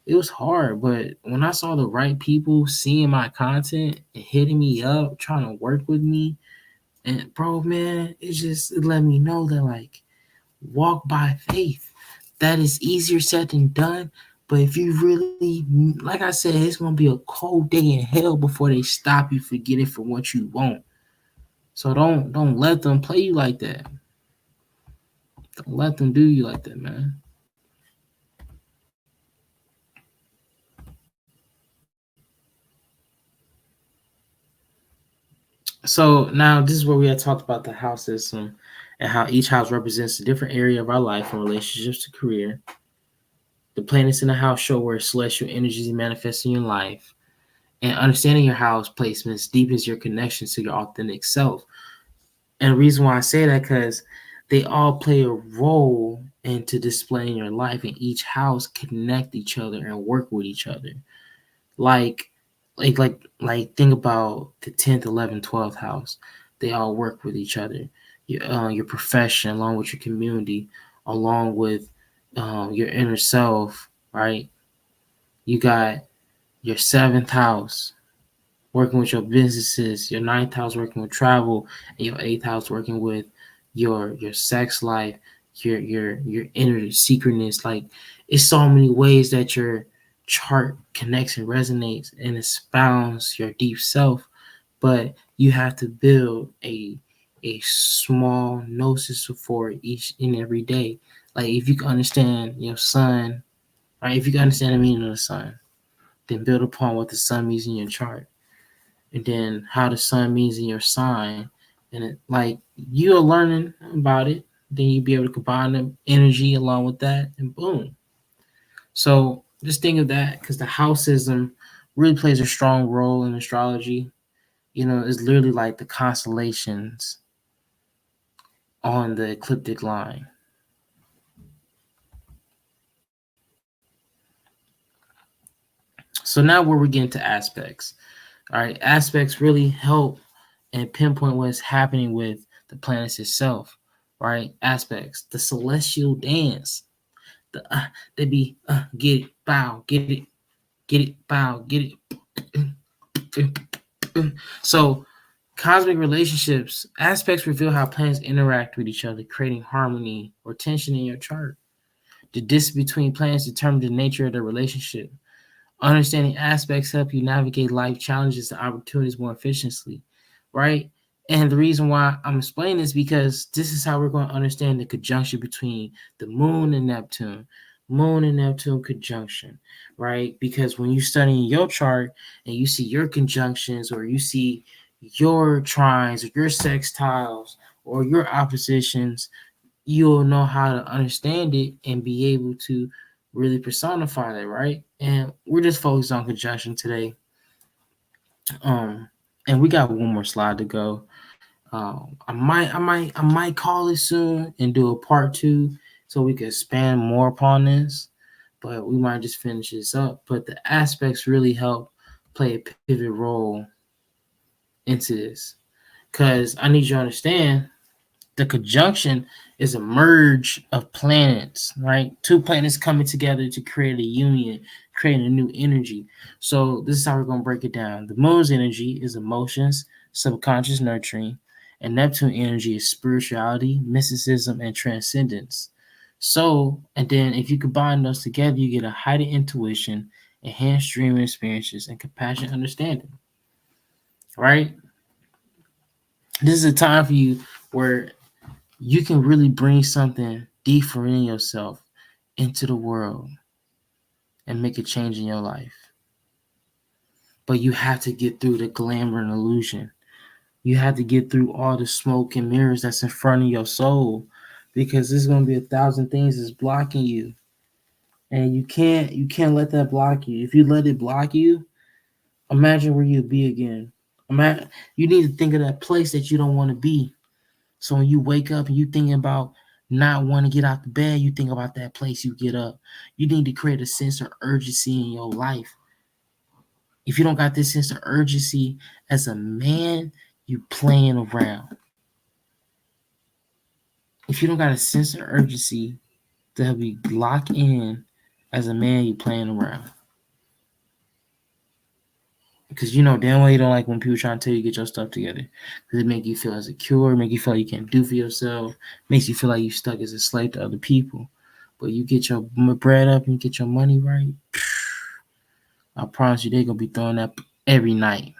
It was hard. But when I saw the right people seeing my content and hitting me up, trying to work with me, and bro, man, it let me know that like walk by faith. That is easier said than done. But if you really, like I said, it's gonna be a cold day in hell before they stop you for getting for what you want. So don't let them play you like that. Don't let them do you like that, man. So now this is where we had talked about the house system and how each house represents a different area of our life from relationships to career. The planets in the house show where celestial energies manifest in your life. And understanding your house placements deepens your connection to your authentic self. And the reason why I say that because they all play a role into displaying your life, and each house connect each other and work with each other. Like, think about the 10th, 11th, 12th house. They all work with each other. Your profession, along with your community, along with your inner self, right? You got your 7th house working with your businesses, your 9th house working with travel, and your 8th house working with your sex life, your inner secretness. Like, it's so many ways that your chart connects and resonates and expounds your deep self, but you have to build a small gnosis for each and every day. Like, if you can understand your sun, right? If you can understand the meaning of the sun, then build upon what the sun means in your chart, and then how the sun means in your sign, and like you're learning about it, then you'll be able to combine the energy along with that, and boom. So just think of that, because the house system really plays a strong role in astrology. It's literally like the constellations on the ecliptic line. So now where we get into aspects. All right, aspects really help and pinpoint what's happening with the planets itself. Right, aspects, the celestial dance. They be get it, bow, get it, bow, get it. So, cosmic relationships, aspects reveal how planets interact with each other, creating harmony or tension in your chart. The distance between planets determine the nature of the relationship. Understanding aspects help you navigate life challenges and opportunities more efficiently, right? And the reason why I'm explaining this because this is how we're going to understand the conjunction between the moon and Neptune conjunction, right? Because when you're studying your chart and you see your conjunctions, or you see your trines or your sextiles or your oppositions, you'll know how to understand it and be able to really personify that, right? And we're just focused on conjunction today. Um, and we got one more slide to go. I might call it soon and do a part two so we can expand more upon this. But we might just finish this up. But the aspects really help play a pivot role into this, because I need you to understand the conjunction is a merge of planets, right? Two planets coming together to create a union, creating a new energy. So this is how we're going to break it down. The moon's energy is emotions, subconscious nurturing, and Neptune energy is spirituality, mysticism, and transcendence. So, and then if you combine those together, you get a heightened intuition, enhanced dreaming experiences, and compassionate understanding, right? This is a time for you where you can really bring something deep in yourself, into the world and make a change in your life. But you have to get through the glamour and illusion. You have to get through all the smoke and mirrors that's in front of your soul, because there's gonna be 1,000 things that's blocking you. And you can't let that block you. If you let it block you, imagine where you'd be again. Imagine, you need to think of that place that you don't want to be. So when you wake up and you thinking about not wanting to get out the bed, you think about that place you get up. You need to create a sense of urgency in your life. If you don't got this sense of urgency as a man, you playing around. If you don't got a sense of urgency to help you lock in as a man, you playing around. Because you know damn well you don't like when people try to tell you get your stuff together. Because it make you feel insecure, make you feel like you can't do for yourself, makes you feel like you stuck as a slave to other people. But you get your bread up and you get your money right, I promise you they're gonna be throwing up every night.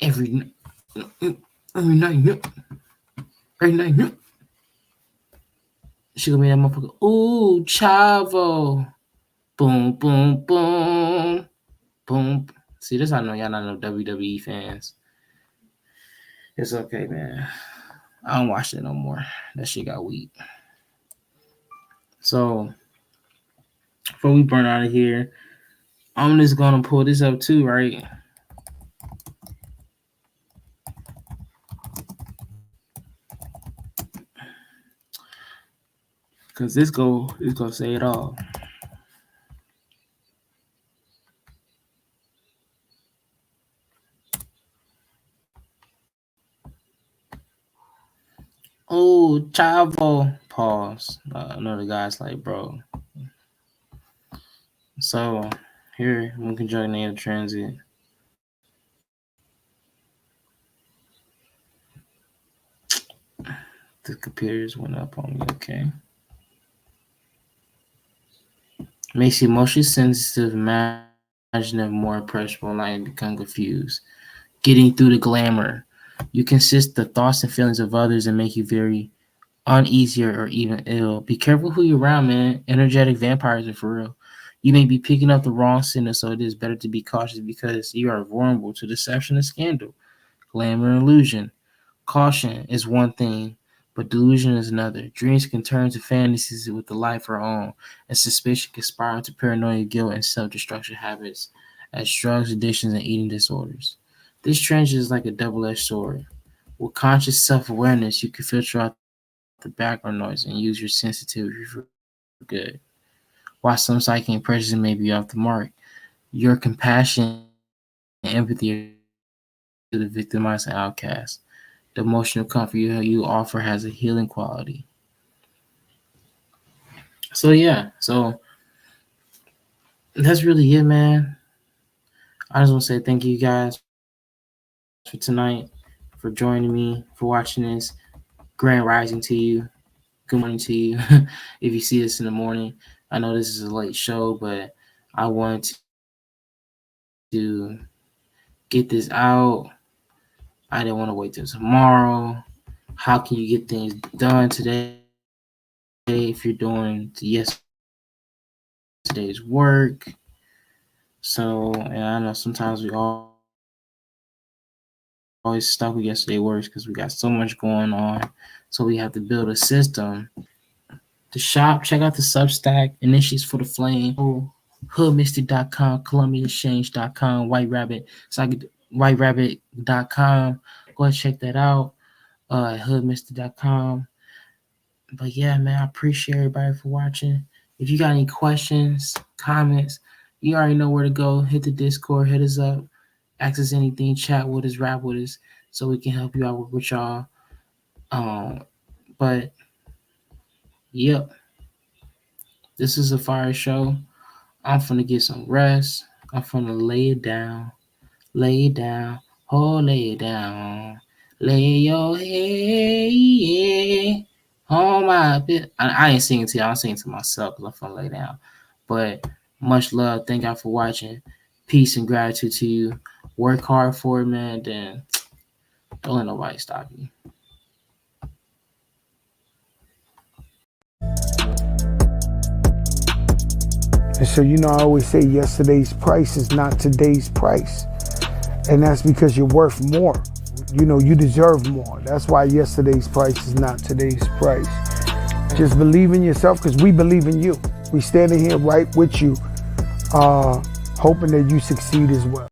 Every every night. Every night. She gonna be that motherfucker. Ooh, Chavo. Boom, boom, boom. Boom. See, this I know y'all not no WWE fans. It's okay, man. I don't watch it no more. That shit got weak. So before we burn out of here, I'm just gonna pull this up too, right? Cause this gonna say it all. Oh, Chavo. Pause. Another guy's like, bro. So here, we can join native transit. The computers went up on me. Okay. Makes you emotionally sensitive, imaginative, more impressionable, and become confused. Getting through the glamour. You consist the thoughts and feelings of others and make you very uneasy or even ill. Be careful who you're around, man. Energetic vampires are for real. You may be picking up the wrong signal, so it is better to be cautious because you are vulnerable to deception and scandal. Glamour and illusion. Caution is one thing, but delusion is another. Dreams can turn to fantasies with the life our own, and suspicion can spiral to paranoia, guilt, and self-destruction habits, as drugs, addictions, and eating disorders. This transition is like a double-edged sword. With conscious self-awareness, you can filter out the background noise and use your sensitivity for good. While some psychic impressions may be off the mark, your compassion and empathy are to the victimized and outcast. The emotional comfort you offer has a healing quality. So yeah, so that's really it, man. I just want to say thank you guys for tonight, for joining me, for watching this. Grand rising to you. Good morning to you. If you see this in the morning, I know this is a late show, but I want to get this out. I didn't want to wait till tomorrow. How can you get things done today if you're doing yesterday's work? So, and I know sometimes we always stuck with yesterday's work because we got so much going on. So we have to build a system. The shop, check out the Substack, Initiates for the Flame, hoodmystic.com, columbiaexchange.com, whiterabbit.com. Go ahead, check that out. Hoodmystic.com. But yeah, man, I appreciate everybody for watching. If you got any questions, comments, you already know where to go. Hit the Discord, hit us up, ask us anything, chat with us, rap with us, so we can help you out with y'all. But yep, this is a fire show. I'm finna get some rest. I'm finna lay it down, oh lay it down, lay your head on my bit. I ain't singing to y'all. I'm singing to myself because I'm finna lay down. But much love. Thank y'all for watching. Peace and gratitude to you. Work hard for it, man. Then don't let nobody stop you. And so, you know, I always say yesterday's price is not today's price. And that's because you're worth more. You know, you deserve more. That's why yesterday's price is not today's price. Just believe in yourself, because we believe in you. We standing here right with you, hoping that you succeed as well.